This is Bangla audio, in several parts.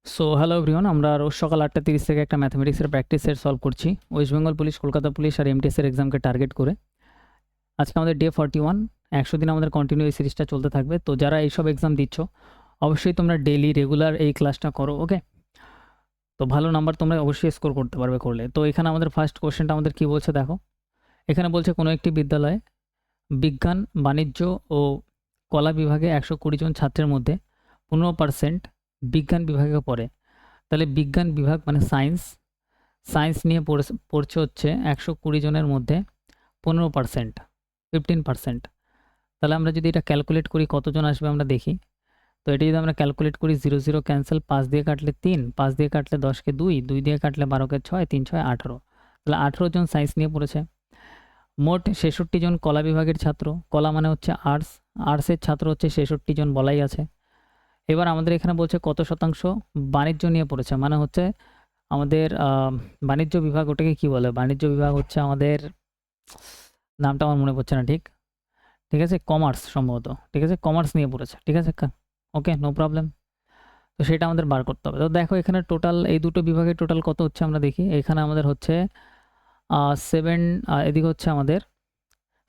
সো হ্যালো এভরিওয়ান, আমরা রোজ সকাল 8:30 থেকে একটা ম্যাথমেটিক্সের প্র্যাকটিস সেট সলভ করছি ওয়েস্ট বেঙ্গল পুলিশ, কলকাতা পুলিশ আর এমটিএসের এক্সামকে টার্গেট করে। আজকে আমাদের ডে 41, 100 দিন আমাদের কন্টিনিউ এই সিরিজটা চলতে থাকবে। তো যারা এইসব এক্সাম দিচ্ছ অবশ্যই তোমরা ডেইলি রেগুলার এই ক্লাসটা করো, ওকে? তো ভালো নাম্বার তোমরা অবশ্যই স্কোর করতে পারবে করলে। তো এখানে আমাদের ফার্স্ট কোশ্চেনটা আমাদের কী বলছে দেখো। এখানে বলছে কোনো একটি বিদ্যালয়ে বিজ্ঞান, বাণিজ্য ও কলা বিভাগে 120 জন ছাত্রের মধ্যে 15% বিজ্ঞান বিভাগে পড়ে। তাহলে বিজ্ঞান বিভাগ মানে সায়েন্স নিয়ে পড়ছে হচ্ছে 120 জনের মধ্যে 15%, 15%। তাহলে আমরা যদি এটা ক্যালকুলেট করি কতজন আসবে আমরা দেখি। তো এটা যদি আমরা ক্যালকুলেট করি, 0 0 ক্যান্সেল, 5 দিয়ে কাটলে 3, 5 দিয়ে কাটলে 10কে 2, 2 দিয়ে কাটলে 12কে 6, 3 6 18। তাহলে 18 জন সায়েন্স নিয়ে পড়েছে। মোট 66 জন কলা বিভাগের ছাত্র, কলা মানে হচ্ছে আর্টসের ছাত্র হচ্ছে 66 জন বলাই আছে। এবার আমাদের এখানে বলছে কত শতাংশ বাণিজ্য নিয়ে পড়েছে, মানে হচ্ছে আমাদের বাণিজ্য বিভাগ, ওটাকে কি বলে? বাণিজ্য বিভাগ হচ্ছে আমাদের, নামটা আমার মনে পড়ছে না ঠিক। ঠিক আছে, কমার্স সম্ভবত। ঠিক আছে, কমার্স নিয়ে পড়েছে। ঠিক আছে, ওকে, নো প্রবলেম। তো সেটা আমাদের বার করতে হবে। তো দেখো এখানে টোটাল এই দুটো বিভাগের টোটাল কত হচ্ছে আমরা দেখি। এখানে আমাদের হচ্ছে 7, এদিকে হচ্ছে আমাদের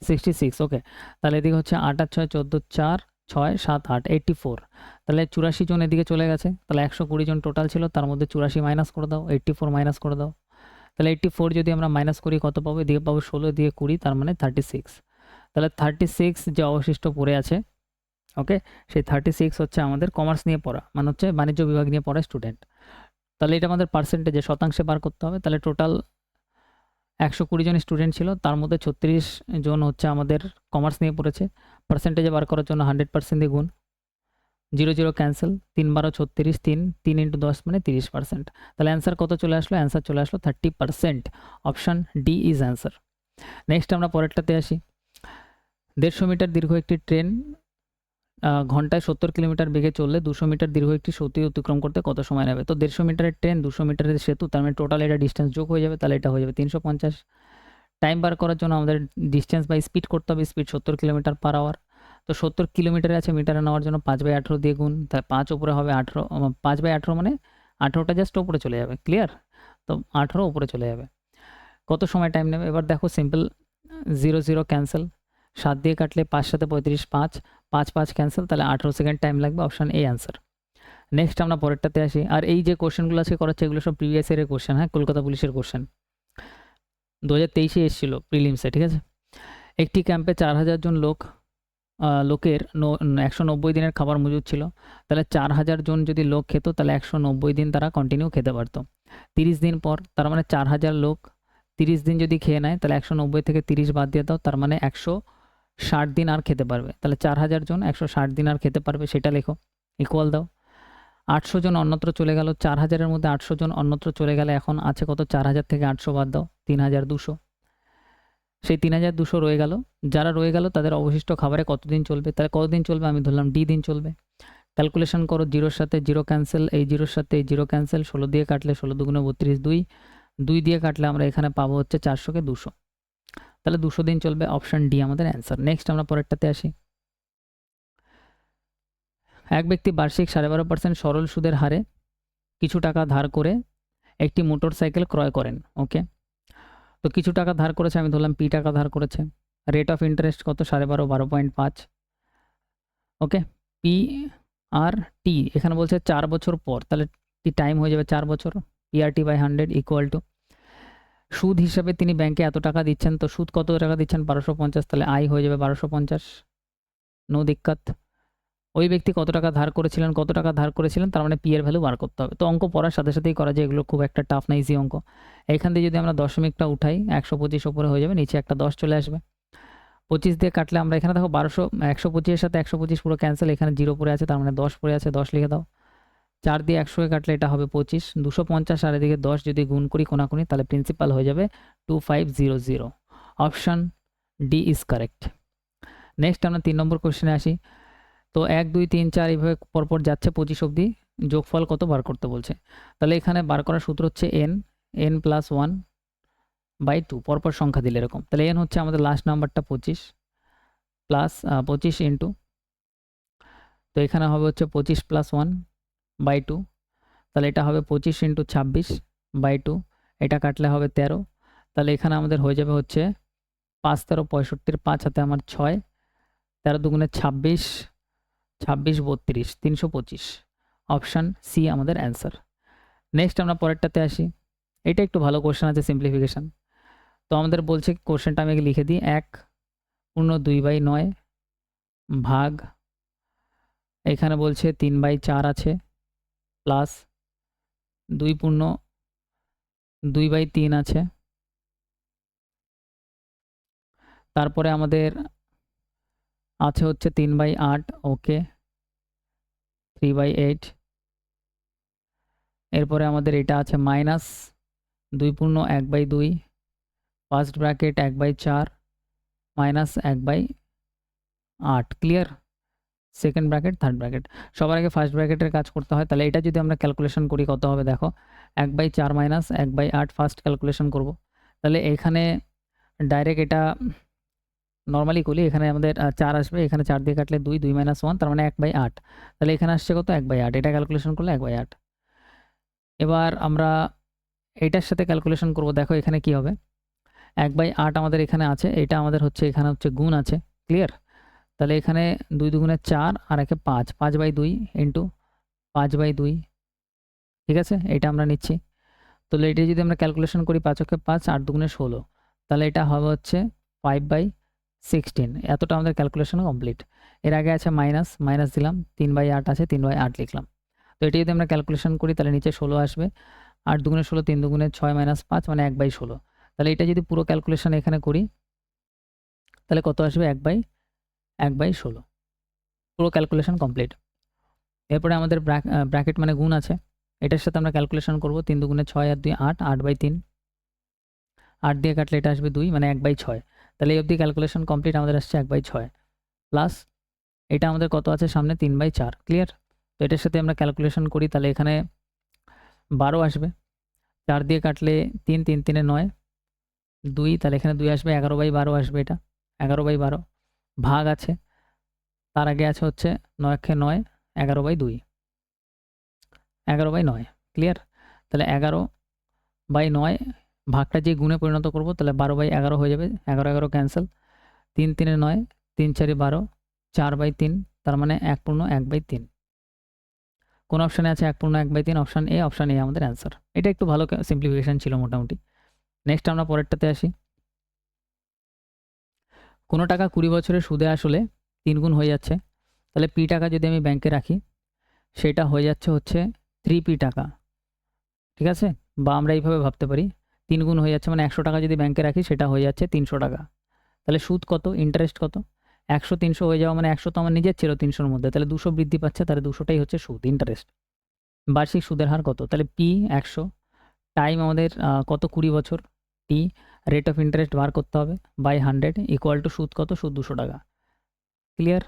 66। ওকে, তাহলে এদিকে হচ্ছে 8 আর 6 14, 4 6 7 8 84। তাহলে 84 জন এদিকে চলে গেছে। তাহলে 120 জন টোটাল ছিল, তার মধ্যে 84 মাইনাস করে দাও, 84 মাইনাস করে দাও। তাহলে 84 যদি আমরা মাইনাস করি কত পাবো? এদিকে পাবো 16, দিয়ে 20, তার মানে 36। তাহলে 36 যে অবশিষ্ট পড়ে আছে, ওকে, সেই 36 হচ্ছে আমাদের কমার্স নিয়ে পড়া, মানে হচ্ছে বাণিজ্য বিভাগ নিয়ে পড়া স্টুডেন্ট। তাহলে এটা আমাদের পার্সেন্টেজে শতাংশে বার করতে হবে। তাহলে টোটাল 120 জন স্টুডেন্ট ছিল, তার মধ্যে 36 জন হচ্ছে আমাদের কমার্স নিয়ে পড়েছে। পার্সেন্টেজে বার করার জন্য 100% দিয়ে গুণ, 0 0 ক্যান্সেল, 3 12 36, 3 ইন্টু 10 মানে 30%। তাহলে অ্যান্সার কত চলে আসলো? অ্যান্সার চলে আসলো 30%। Option D is answer. Next আমরা পরেরটাতে আসি। 150 মিটার দীর্ঘ একটি ট্রেন ঘন্টায় 70 কিলোমিটার বেগে চললে 200 মিটার দীর্ঘ একটি সেতু অতিক্রম করতে কত সময় নেবে? তো 150 মিটারের ট্রেন, 200 মিটারের সেতু, তার মানে টোটাল এটা ডিস্টেন্স যোগ হয়ে যাবে, তাহলে এটা হয়ে যাবে 350। টাইম বার করার জন্য আমাদের ডিস্টেন্স বাই স্পিড করতে হবে। Speed 70 kilometre per hour. তো 70 কিলোমিটারে আছে, মিটারে নেওয়ার জন্য 5/18 দিয়ে গুণ, তাই 5 উপরে হবে 18, 5/18 মানে 18টা জাস্ট উপরে চলে যাবে। ক্লিয়ার? তো 18 উপরে চলে যাবে। কত সময় টাইম নেবে? এবার দেখো সিম্পল, 0 0 ক্যান্সেল, 7 দিয়ে কাটলে 5 7 35, 5 5 5 ক্যান্সেল, তাহলে 18 সেকেন্ড টাইম লাগবে। Option A answer. নেক্সট আমরা পরেরটাতে আসি। আর এই যে কোশ্চেনগুলো আজকে করাচ্ছে এগুলো সব প্রিভিয়াস ইয়ারের কোশ্চেন, হ্যাঁ, কলকাতা পুলিশের কোশ্চেন 2023-এ এসেছিল প্রিলিমসে। ঠিক আছে, একটি ক্যাম্পে 4000 জন লোকের 190 দিনের খাবার মজুদ ছিল। তাহলে 4000 জন যদি লোক খেত, তাহলে 190 দিন তারা কন্টিনিউ খেতে পারতো। 30 দিন পর, তার মানে 4000 লোক 30 দিন যদি খেয়ে নেয়, তাহলে 190 থেকে 30 বাদ দিয়ে দাও, তার মানে 160 দিন আর খেতে পারবে। তাহলে 4000 জন 160 দিন আর খেতে পারবে, সেটা লেখো, ইকুয়াল দাও। 800 জন অন্যত্র চলে গেল, 4000-এর মধ্যে 800 জন অন্যত্র চলে গেলে এখন আছে কত? 4000 থেকে 800 বাদ দাও, 3200। সেই 3200 রয়ে গেল। যারা রয়ে গেল তাদের অবশিষ্ট খাবারে কতদিন চলবে? তাহলে কতদিন চলবে? আমি ধরলাম ডি দিন চলবে। ক্যালকুলেশন করো, 0-র সাথে 0 ক্যান্সেল, এই 0-র সাথে এই 0 ক্যান্সেল, 16 দিয়ে কাটলে 16 দুগুণে 32, 2 দিয়ে কাটলে আমরা এখানে পাবো হচ্ছে 400-কে 200। তাহলে 200 দিন চলবে। অপশান ডি আমাদের অ্যান্সার। নেক্সট আমরা পরেরটাতে আসি। এক ব্যক্তি বার্ষিক 12.5% সরল সুদের হারে কিছু টাকা ধার করে একটি মোটর সাইকেল ক্রয় করেন। ওকে, তো কিছু টাকা ধার করেছে, আমি ধরলাম পি টাকা ধার করেছে। রেট অফ ইন্টারেস্ট কত? 12.5, 12.5। ওকে, পি আর টি এখানে বলছে 4 বছর পর, তাহলে টি টাইম হয়ে যাবে 4 বছর। পিআরটি বাই 100 ইকুয়াল টু সুদ হিসাবে তিনি ব্যাংকে এত টাকা দিচ্ছেন, তো সুদ কত টাকা দিচ্ছেন? 1250, তাহলে আই হয়ে যাবে 1250, নো দিক্কত। ওই ব্যক্তি কত টাকা ধার করেছিলেন, তার মানে পি এর ভ্যালু বার করতে হবে। তো অঙ্ক পড়ার সাথে সাথেই করা যায়, এগুলো খুব একটা টাফ না, ইজি অঙ্ক। এখান থেকে যদি আমরা দশমিকটা উঠাই, 125 উপরে হয়ে যাবে, নিচে একটা 10 চলে আসবে। 25 দিয়ে কাটলে আমরা এখানে দেখো 1200, 125-এর সাথে 125 পুরো ক্যান্সেল, এখানে 0 পড়ে আছে, তার মানে 10 পড়ে আছে, 10 লিখে দাও। 4 দিয়ে 100-কে কাটলে এটা হবে 25, 250 আর এদিকে 10 যদি গুণ করি কোনাকুনি, তাহলে প্রিন্সিপাল হয়ে যাবে 2500। Option D is correct. Next আমরা 3 নম্বর কোশ্চেনে আসি। তো 1 2 3 4 এইভাবে পরপর যাচ্ছে 25 অবধি, যোগফল কত বার করতে বলছে। তাহলে এখানে বার করার সূত্র হচ্ছে n প্লাস 1/2, পরপর সংখ্যা দিলে এরকম। তাহলে n হচ্ছে আমাদের লাস্ট নাম্বারটা 25 প্লাস 25 ইন্টু, তো এখানে হবে হচ্ছে 25 প্লাস 1/2, তাহলে এটা হবে 25 ইন্টু 26/2, এটা কাটলে হবে 13। তাহলে এখানে আমাদের হয়ে যাবে হচ্ছে 5 13 65, 5 হাতে আমার 6, 13 দুগুণে 26, 26 32, 325। অপশান সি আমাদের অ্যান্সার। নেক্সট আমরা পরেরটাতে আসি। এটা একটু ভালো কোশ্চেন আছে, সিম্পলিফিকেশান। তো আমাদের বলছে, কোশ্চেনটা আমি লিখে দিই, 1/2/9 ভাগ, এখানে বলছে 3/4 আছে, প্লাস 2/3 আছে, তারপরে আমাদের আছে হচ্ছে 3/8, ওকে, 3/8। এরপরে আমাদের এটা আছে minus 2/1/2, first bracket 1/4 minus 1/8, clear. Second bracket, third bracket. সবার আগে ফার্স্ট ব্র্যাকেটের কাজ করতে হয়। তাহলে এটা যদি আমরা ক্যালকুলেশন করি কত হবে দেখো, 1/4 মাইনাস 1/8 ফার্স্ট ক্যালকুলেশন করব। তাহলে এখানে ডাইরেক্ট এটা নর্মালি করি, এখানে আমাদের 4 আসবে, এখানে 4 দিয়ে কাটলে 2, 2 - 1, তার মানে 1/8। তাহলে এখানে আসছে কত, 1/8, এটা ক্যালকুলেশন করলে 1/8। এবার আমরা এটার সাথে ক্যালকুলেশন করব, দেখো এখানে কি হবে, 1/8 আমাদের এখানে আছে, এটা আমাদের হচ্ছে এখানে হচ্ছে গুণ আছে, ক্লিয়ার। তাহলে এখানে 2 দুগুণে 4 আর একে 5, 5/2 ইন্টু 5/2, ঠিক আছে, এটা আমরা নিচ্ছি। তাহলে এটা যদি আমরা ক্যালকুলেশন করি, 5 × 5, 8 দুগুণে 16, তাহলে এটা হবে হচ্ছে 5/16। এতটা আমাদের ক্যালকুলেশন কমপ্লিট। এর আগে আছে মাইনাস, মাইনাস দিলাম, 3/8 আছে, 3/8 লিখলাম। তো এটা যদি আমরা ক্যালকুলেশন করি তাহলে নিচে 16 আসবে, 8 দুগুণে 16, 3 দুগুণে 6 - 5 মানে 1/16। তাহলে এটা যদি পুরো ক্যালকুলেশন এখানে করি তাহলে কত আসবে, 1/16। পুরো ক্যালকুলেশন কমপ্লিট। এরপরে আমাদের ব্র্যাকেট মানে গুণ আছে, এটার সাথে আমরা ক্যালকুলেশন করব, 3 দুগুণে 6 আর 2 8, 8/3, 8 দিয়ে কাটলে এটা আসবে 2 মানে 1/6। তাহলে এই অবধি ক্যালকুলেশন কমপ্লিট, আমাদের আসছে 1/6, প্লাস এটা আমাদের কত আছে সামনে, 3/4, ক্লিয়ার। তো এটার সাথে আমরা ক্যালকুলেশন করি, তাহলে এখানে 12 আসবে, 4 দিয়ে কাটলে 3, 3 3 9, 2, তাহলে এখানে 2 আসবে, 11/12 আসবে, এটা 11/12 ভাগ আছে, তার আগে আছে হচ্ছে 9 × 9, 11/2, 11/9, ক্লিয়ার। তাহলে 11/9 ভাগটা যে গুণে পরিণত করব, তাহলে 12/11 হয়ে যাবে, 11 11 ক্যান্সেল, 3 3 9, 3 4 12, 4/3, তার মানে 1/1/3। কোন অপশানে আছে 1/1/3? অপশান এ, অপশান এ আমাদের অ্যান্সার। এটা একটু ভালো সিম্পলিফিকেশান ছিল মোটামুটি। নেক্সট আমরা পরেরটাতে আসি। কোনো টাকা 20 বছরের সুদে আসলে 3 গুণ হয়ে যাচ্ছে, তাহলে পি টাকা যদি আমি ব্যাংকে রাখি সেটা হয়ে যাচ্ছে হচ্ছে 3p টাকা, ঠিক আছে। বা আমরা এইভাবে ভাবতে পারি, 3 গুণ হয়ে যাচ্ছে মানে 100 টাকা যদি ব্যাংকে রাখি সেটা হয়ে যাচ্ছে 300 টাকা। তাহলে সুদ কত, ইন্টারেস্ট কত, 100 300 হয়ে যাওয়া মানে 100 তো আমার নিজের ছিল 300-র মধ্যে, তাহলে 200 বৃদ্ধি পাচ্ছে, তাহলে 200টাই হচ্ছে সুদ, ইন্টারেস্ট। বার্ষিক সুদের হার কত, তাহলে পি 100, টাইম আমাদের কত, 20 বছর, টি, রেট অফ ইন্টারেস্ট বার করতে হবে বাই 100 ইকুয়াল টু সুদ কত, সুদ 200 টাকা, ক্লিয়ার।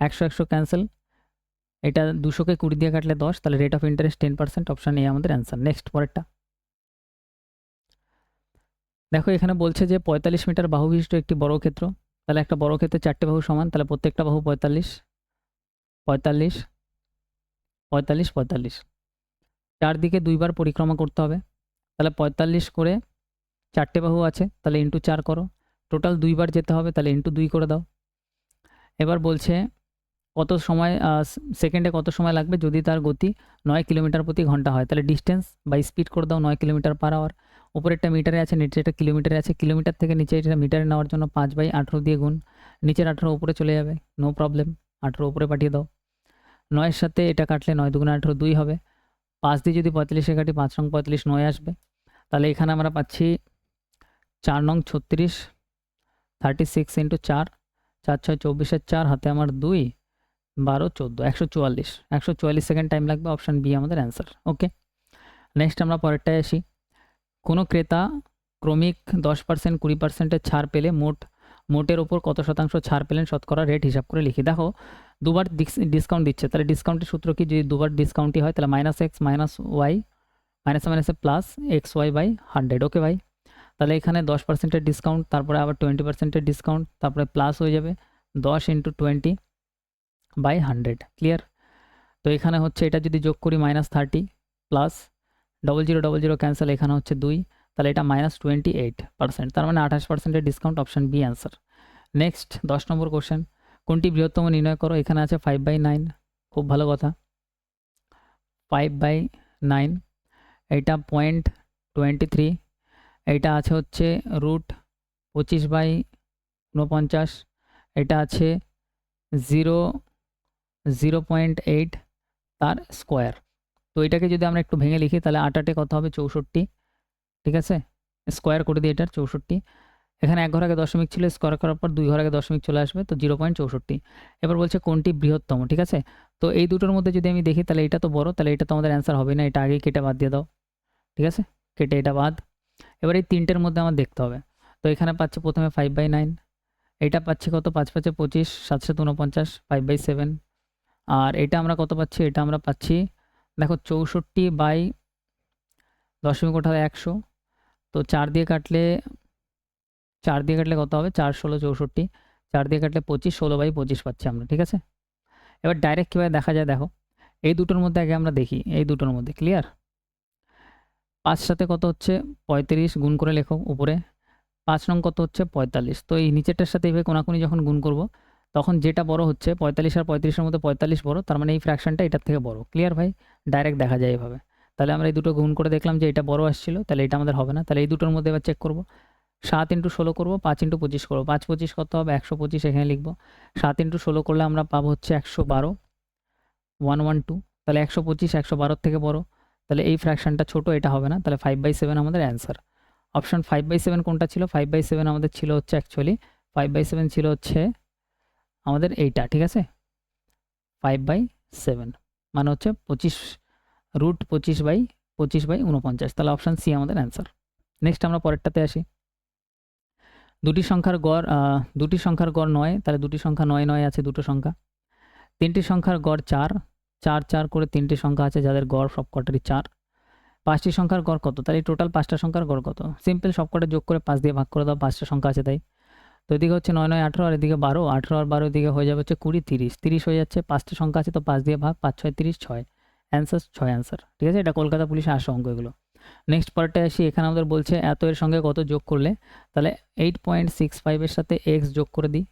100 100 ক্যান্সেল, এটা 200কে 20 দিয়ে কাটলে 10, তাহলে rate of interest 10%, option A আমাদের অ্যান্সার। নেক্সট পরেরটা দেখো, এখানে বলছে যে 45 মিটার বাহু বিশিষ্ট একটি বর্গক্ষেত্র, তাহলে একটা বর্গক্ষেত্রের 4টে বাহু সমান, তাহলে প্রত্যেকটা বাহু 45 45 45 45, চারদিকে 2বার পরিক্রমা করতে হবে, তাহলে 45 করে 4টে বাহু আছে, তাহলে ইন্টু 4 করো, টোটাল 2বার যেতে হবে, তাহলে ইন্টু 2 করে দাও। এবার বলছে কত সময়, সেকেন্ডে কত সময় লাগবে যদি তার গতি 9 কিলোমিটার প্রতি ঘন্টা হয়, তাহলে ডিস্টেন্স বাই স্পিড করে দাও, 9 কিলোমিটার পার আওয়ার। উপরেরটা মিটারে আছে, নিচেরটা কিলোমিটারে আছে, কিলোমিটার থেকে নিচে এটা মিটারে নেওয়ার জন্য 5/18 দিয়ে গুণ, নিচের 18 উপরে চলে যাবে, নো প্রবলেম, 18 উপরে পাঠিয়ে দাও। 9-এর সাথে এটা কাটলে 9 দুগুণে 18, 2 হবে, 5 দিয়ে যদি 45-এ কাটি, 5 রং 45, 9 আসবে। তাহলে এখানে আমরা পাচ্ছি 4 নং 36, 36 ইন্টু 4, 4 6 24, 4 হাতে আমার 2, 12 14, 144, 144 সেকেন্ড টাইম লাগবে, অপশান বি আমাদের অ্যান্সার। ওকে, নেক্সট আমরা পরেরটায় আসি। কোনো ক্রেতা ক্রমিক 10% 20%-এর ছাড় পেলে মোটের ওপর কত শতাংশ ছাড় পেলেন শতকরা রেট হিসাব করে লিখি। দেখো দুবার ডিসকাউন্ট দিচ্ছে, তাহলে ডিসকাউন্টের সূত্র কি, যদি দুবার ডিসকাউন্টই হয় তাহলে -x -y মাইনাসে প্লাস xy/100, ওকে ভাই। তাহলে এখানে 10%-এর ডিসকাউন্ট, তারপরে আবার 20%-এর ডিসকাউন্ট, তারপরে প্লাস হয়ে যাবে 10 × 20/100, ক্লিয়ার। তো এখানে হচ্ছে এটা যদি যোগ করি -30, প্লাস 0000 ক্যান্সেল, এখানে হচ্ছে 2, তাহলে এটা -28%, তার মানে 28%-এর discount, option B answer. Next 10 number question, কোনটি বৃহত্তম নির্ণয় করো। এখানে আছে 5/9, খুব ভালো কথা। 5/9, এইটা 0.23, এইটা আছে হচ্ছে √25/49, এটা আছে 0.8 তার স্কোয়ার। তো এটাকে যদি আমরা একটু ভেঙে লিখি তাহলে 8 কত হবে 64, ঠিক আছে, স্কোয়ার করে দিই এটার 64। এখানে এক ঘর আগে দশমিক ছিল, স্কোয়ার করার পর 2 ঘর আগে দশমিক চলে আসবে, তো 0.64। এবার বলছে কোনটি বৃহত্তম, ঠিক আছে। তো এই দুটোর মধ্যে যদি আমি দেখি তাহলে এটা তো বড়, তাহলে এটা তো আমাদের অ্যান্সার হবে না, এটা আগেই কেটে বাদ দিয়ে দাও, ঠিক আছে, কেটে এটা বাদ। এবার এই তিনটের মধ্যে আমার দেখতে হবে। তো এখানে পাচ্ছি প্রথমে 5/9, এটা পাচ্ছি কত, 5×5 = 25, 7×7 = 49, 5/7। আর এটা আমরা কত পাচ্ছি, এটা আমরা পাচ্ছি দেখো 64 দশমিক ওঠালে 100, তো 4 দিয়ে কাটলে কত হবে, 4 16 64, 4 দিয়ে কাটলে 25, 16/25 পাচ্ছি আমরা, ঠিক আছে। এবার ডাইরেক্ট কীভাবে দেখা যায় দেখো, এই দুটোর মধ্যে আগে আমরা দেখি, এই দুটোর মধ্যে ক্লিয়ার। 5 সাথে কত হচ্ছে 35, গুণ করে লেখো উপরে। 5 নং কত হচ্ছে 45, তো এই নিচেরটার সাথে এইভাবে কোনাকুনি যখন গুণ করব তখন যেটা বড় হচ্ছে 45 আর 35-এর মধ্যে 45 বড়, তার মানে এই ফ্র্যাকশনটা এটার থেকে বড়। ক্লিয়ার ভাই, ডাইরেক্ট দেখা যায় এভাবে। তাহলে আমরা এই দুটো গুণ করে দেখলাম যে এটা বড় আসছিল, তাহলে এটা আমাদের হবে না। তাহলে এই দুটোর মধ্যে এবার চেক করব, 7 × 16 করবো, 5 × 25 করবো, 5 25 কত হবে 125, এখানে লিখবো। 7 × 16 করলে আমরা পাবো হচ্ছে 112, 112, তাহলে 125 112 থেকে বড়, তাহলে এই ফ্র্যাকশনটা ছোট, এটা হবে না, তাহলে 5/7 আমাদের অ্যান্সার। অপশন 5/7 কোনটা ছিল, 5/7 আমাদের ছিল হচ্ছে অ্যাকচুয়ালি 5/7 ছিল হচ্ছে আমাদের এইটা, ঠিক আছে, 5/7 মানে হচ্ছে 25, √25/49, তাহলে অপশান সি আমাদের অ্যান্সার। নেক্সট আমরা পরেরটাতে আসি। দুটি সংখ্যার গড় 9, তাহলে দুটি সংখ্যা 9 9 আছে দুটো সংখ্যা। তিনটি সংখ্যার গড় 4 4 4 করে তিনটি সংখ্যা আছে যাদের গড় সবকটারই 4। পাঁচটি সংখ্যার গড় কত, তাহলে টোটাল 5টা সংখ্যার গড় কত, সিম্পল সবকটা যোগ করে 5 দিয়ে ভাগ করে দাও, 5টা সংখ্যা আছে তাই। তো এদিকে হচ্ছে 9 9 18, আর এদিকে 12, 18 আর 12 এদিকে হয়ে যাবে হচ্ছে 20 30, 30 হয়ে যাচ্ছে, 5টা সংখ্যা আছে তো 5 দিয়ে ভাগ, 5 6 30, 6 অ্যান্সার, 6 অ্যান্সার, ঠিক আছে। এটা কলকাতা পুলিশে আসে অঙ্ক এগুলো। নেক্সট পরেরটা আসি, এখানে আমাদের বলছে এত এর সঙ্গে কত যোগ করলে, তাহলে 8.65 এর সাথে x যোগ করে দিই,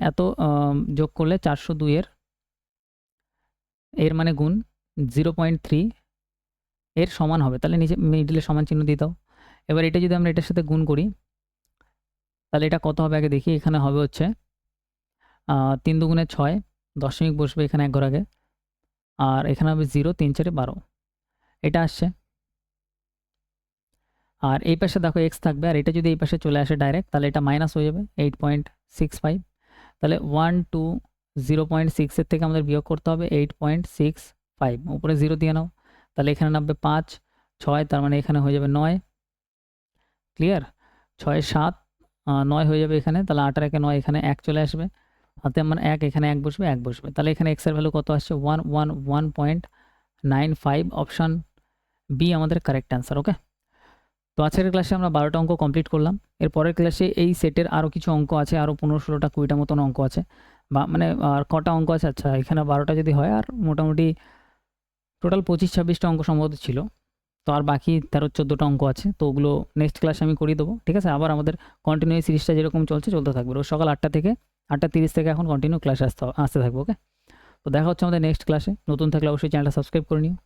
এত যোগ করলে 402 এর মানে গুণ 0.3 এর সমান হবে, তাহলে নিচে মিডলে সমান চিহ্ন দিয়ে দাও। এবার এটা যদি আমরা এটার সাথে গুণ করি তাহলে এটা কত হবে আগে দেখি, এখানে হবে হচ্ছে 3 2 6, দশমিক বসবে এখানে এক ঘর আগে, আর এখানে হবে 0 3 4 12, এটা আসছে। আর এই পাশে দেখো x থাকবে, আর এটা যদি এই পাশে চলে আসে ডাইরেক্ট তাহলে এটা মাইনাস হয়ে যাবে 8.65, তাহলে 1 2 0.6 এর থেকে আমাদের বিয়োগ করতে হবে 8.65, উপরে 0 দিয়ে নাও, তাহলে এখানে নামবে 5 6, তার মানে এখানে হয়ে যাবে 9, ক্লিয়ার। 6 7 9 হয়ে যাবে এখানে, তাহলে 8 আর 1 9, এখানে 1 চলে আসবে, হাতে আমার 1, এখানে 1 বসবে 1 বসবে, তাহলে এখানে x এর ভ্যালু কত আসছে 111.95, অপশান বি আমাদের কারেক্ট অ্যান্সার। ওকে, তো আজকের ক্লাসে আমরা 12টা অঙ্ক কমপ্লিট করলাম। এর পরের ক্লাসে এই সেটের আরও কিছু অঙ্ক আছে, আরও 15 16টা 20টা মতন অঙ্ক আছে, বা মানে আর কটা অঙ্ক আছে, আচ্ছা এখানে 12টা যদি হয়, আর মোটামুটি টোটাল 25 26টা অঙ্ক সম্ভবত ছিল, তো আর বাকি 13 14টা অঙ্ক আছে, তো ওগুলো নেক্সট ক্লাসে আমি করিয়ে দেবো, ঠিক আছে। আবার আমাদের কন্টিনিউ সিরিজটা যেরকম চলতে থাকবে, রোজ সকাল 8টা থেকে 8টা 30 থেকে এখন কন্টিনিউ ক্লাসে আসতে থাকবে। ওকে, তো দেখা হচ্ছে আমাদের নেক্সট ক্লাসে। নতুন থাকলে অবশ্যই চ্যানেলটা সাবস্ক্রাইব করে নিও।